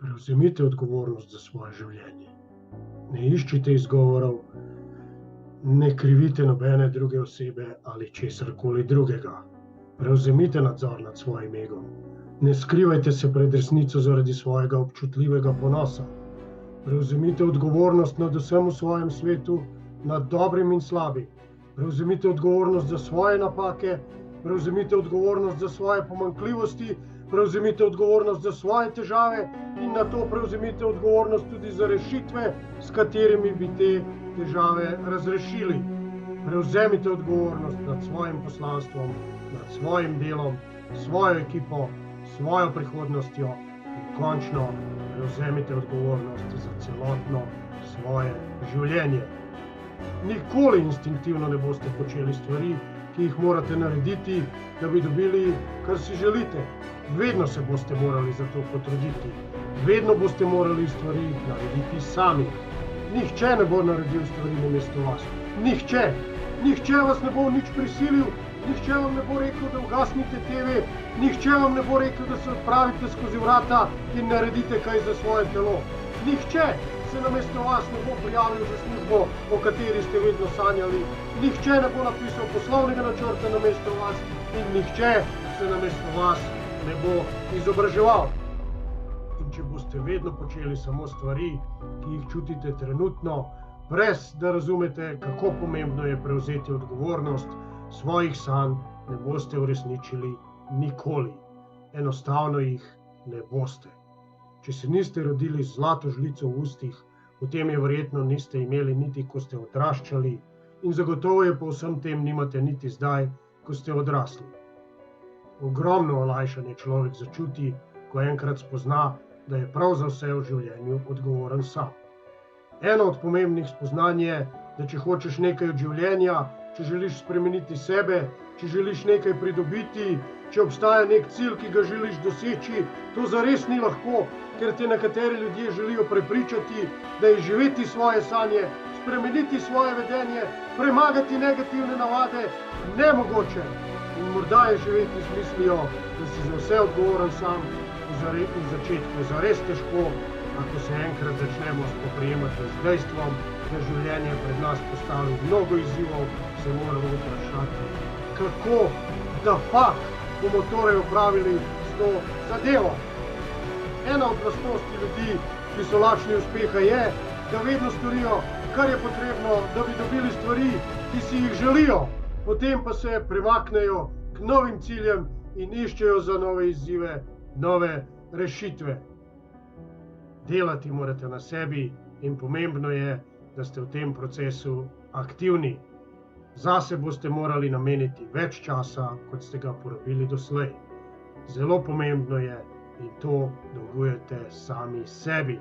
Prevzemite odgovornost za svoje življenje. Ne iščite izgovorov, ne krivite nobene druge osebe ali česarkoli drugega. Prevzemite nadzor nad svojim egom. Ne skrivajte se pred resnico zaradi svojega občutljivega ponosa. Prevzemite odgovornost nad vsem v svojem svetu, nad dobrim in slabim. Prevzemite odgovornost za svoje napake, prevzemite odgovornost za svoje pomanjkljivosti, prevzemite odgovornost za svoje težave in na to prevzemite odgovornost tudi za rešitve, s katerimi bi te težave razrešili. Prevzemite odgovornost nad svojim poslanstvom, nad svojim delom, svojo ekipo, svojo prihodnostjo in končno prevzemite odgovornost za celotno svoje življenje. Nikoli instinktivno ne boste počeli stvari, ki jih morate narediti, da bi dobili, kar si želite. Vedno se boste morali za to potruditi. Vedno boste morali stvari narediti sami. Nihče ne bo naredil stvari namesto vas. Nihče. Nihče vas ne bo nič prisilil, nihče vam ne bo rekel, da ugasnite TV, nihče vam ne bo rekel, da se odpravite skozi vrata in naredite kaj za svoje telo. Nihče se namesto vas ne bo prijavil za službo, o kateri ste vedno sanjali. Nihče ne bo napisal poslovnega načrta namesto vas in nihče se namesto vas ne bo izobraževal. In če boste vedno počeli samo stvari, ki jih čutite trenutno, brez da razumete, kako pomembno je prevzeti odgovornost, svojih sanj ne boste uresničili nikoli. Enostavno jih ne boste. Če se niste rodili z zlato žlico v ustih, potem je verjetno niste imeli niti, ko ste odraščali, in zagotovo je po vsem tem nimate niti zdaj, ko ste odrasli. Ogromno olajšanje človek začuti, ko enkrat spozna, da je prav za vse v življenju odgovoren sam. Eno od pomembnih spoznanj je, da če hočeš nekaj od življenja, če želiš spremeniti sebe, če želiš nekaj pridobiti, če obstaja nek cilj, ki ga želiš doseči, to zares ni lahko, ker te nekateri ljudje želijo prepričati, da je živeti svoje sanje, spremeniti svoje vedenje, premagati negativne navade nemogoče. In morda je živeti z mislijo, da si za vse odgovoren sam, v začetku je zares težko, ako se enkrat začnemo spoprijemati z dejstvom, da življenje pred nas postavi mnogo izzivov, se moramo vprašati, kako da fak bomo torej opravili s to zadevo. Ena od lastnosti ljudi, ki so lačni uspeha, je, da vedno storijo, kar je potrebno, da bi dobili stvari, ki si jih želijo, potem pa se premaknejo k novim ciljem in iščejo za nove izzive, nove rešitve. Delati morate na sebi in pomembno je, da ste v tem procesu aktivni. Zase boste morali nameniti več časa, kot ste ga porabili doslej. Zelo pomembno je, in to dolgujete sami sebi.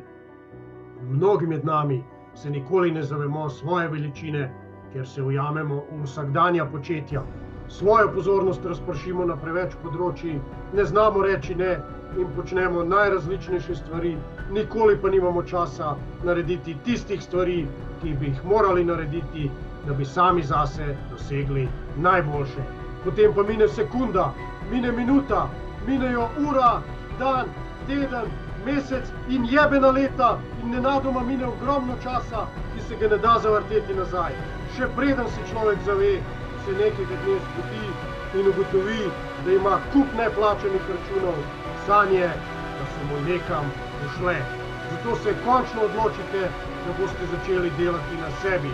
Mnogi med nami se nikoli ne zavemo svoje veličine, ker se ujamemo v vsakdanja početja. Svojo pozornost razpršimo na preveč področij, ne znamo reči ne in počnemo najrazličnejše stvari, nikoli pa nimamo časa narediti tistih stvari, ki bi jih morali narediti, da bi sami zase dosegli najboljše. Potem pa mine sekunda, mine minuta, minejo ura, dan, teden, mesec in jebena leta in nenadoma mine ogromno časa, ki se ga ne da zavrteti nazaj. Še preden se človek zave, se nekega dne zbudi in ugotovi, da ima kup neplačanih računov, sanje, da so mu nekam ušle. Zato se končno odločite, da boste začeli delati na sebi.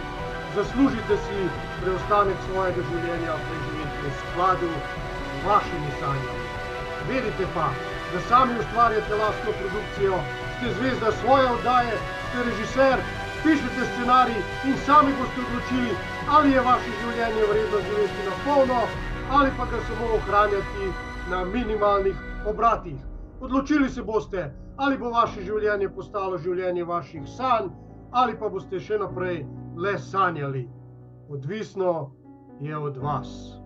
Zaslužite si preostanek svojega življenja preživeti v skladu z vašimi sanjami. Vedite pa, da sami ustvarjate lastno produkcijo, ste zvezda svoje oddaje, ste režiser, pišete scenarij in sami boste odločili, ali je vaše življenje vredno živeti na polno, ali pa ga samo ohranjati na minimalnih obratih. Odločili se boste, ali bo vaše življenje postalo življenje vaših sanj, ali pa boste še naprej le sanjali. Odvisno je od vas.